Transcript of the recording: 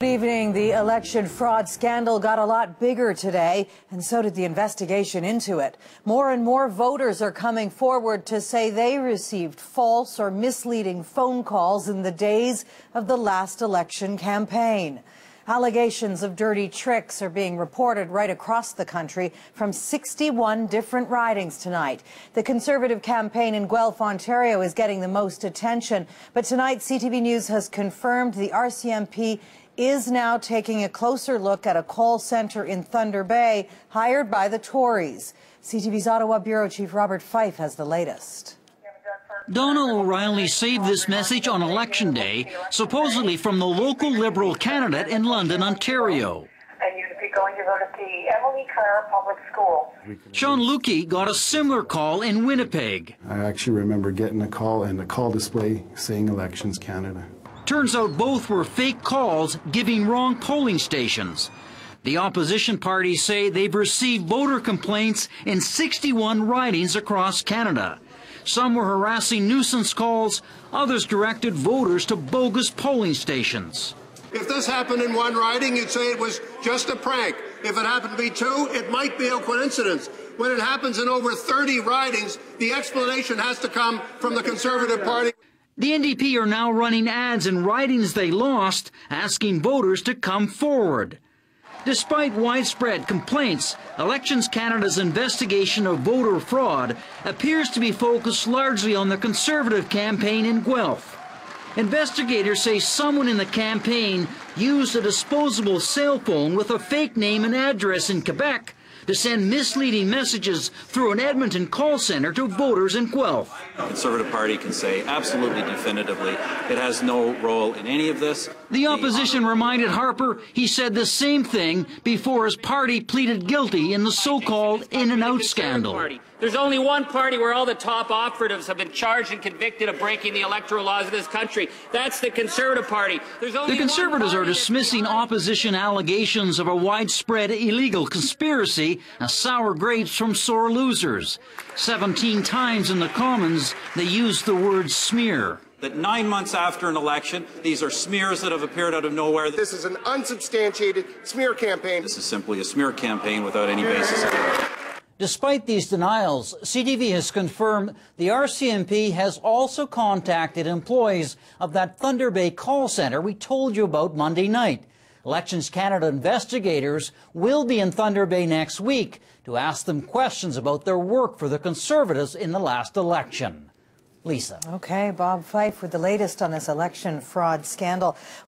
Good evening. The election fraud scandal got a lot bigger today, and so did the investigation into it. More and more voters are coming forward to say they received false or misleading phone calls in the days of the last election campaign. Allegations of dirty tricks are being reported right across the country from 61 different ridings tonight. The Conservative campaign in Guelph, Ontario is getting the most attention, but tonight CTV News has confirmed the RCMP is now taking a closer look at a call centre in Thunder Bay hired by the Tories. CTV's Ottawa Bureau Chief Robert Fife has the latest. Donna O'Reilly saved this message on Election Day, supposedly from the local Liberal candidate in London, Ontario. And you'd be going to go to the Emily Carr Public School. Sean Lukey got a similar call in Winnipeg. I actually remember getting a call and a call display saying Elections Canada. Turns out both were fake calls giving wrong polling stations. The opposition parties say they've received voter complaints in 61 ridings across Canada. Some were harassing nuisance calls, others directed voters to bogus polling stations. If this happened in one riding, you'd say it was just a prank. If it happened to be two, it might be a coincidence. When it happens in over 30 ridings, the explanation has to come from the Conservative Party. The NDP are now running ads in ridings they lost, asking voters to come forward. Despite widespread complaints, Elections Canada's investigation of voter fraud appears to be focused largely on the Conservative campaign in Guelph. Investigators say someone in the campaign used a disposable cell phone with a fake name and address in Quebec to send misleading messages through an Edmonton call centre to voters in Guelph. The Conservative Party can say absolutely definitively it has no role in any of this. The opposition reminded Harper he said the same thing before his party pleaded guilty in the so-called in-and-out scandal. There's only one party where all the top operatives have been charged and convicted of breaking the electoral laws of this country. That's the Conservative Party. The Conservatives are dismissing opposition allegations of a widespread illegal conspiracy as sour grapes from sore losers. 17 times in the Commons they used the word smear. That 9 months after an election, these are smears that have appeared out of nowhere. This is an unsubstantiated smear campaign. This is simply a smear campaign without any basis. Despite these denials, CTV has confirmed the RCMP has also contacted employees of that Thunder Bay call centre we told you about Monday night. Elections Canada investigators will be in Thunder Bay next week to ask them questions about their work for the Conservatives in the last election. Lisa. Okay, Bob Fife with the latest on this election fraud scandal.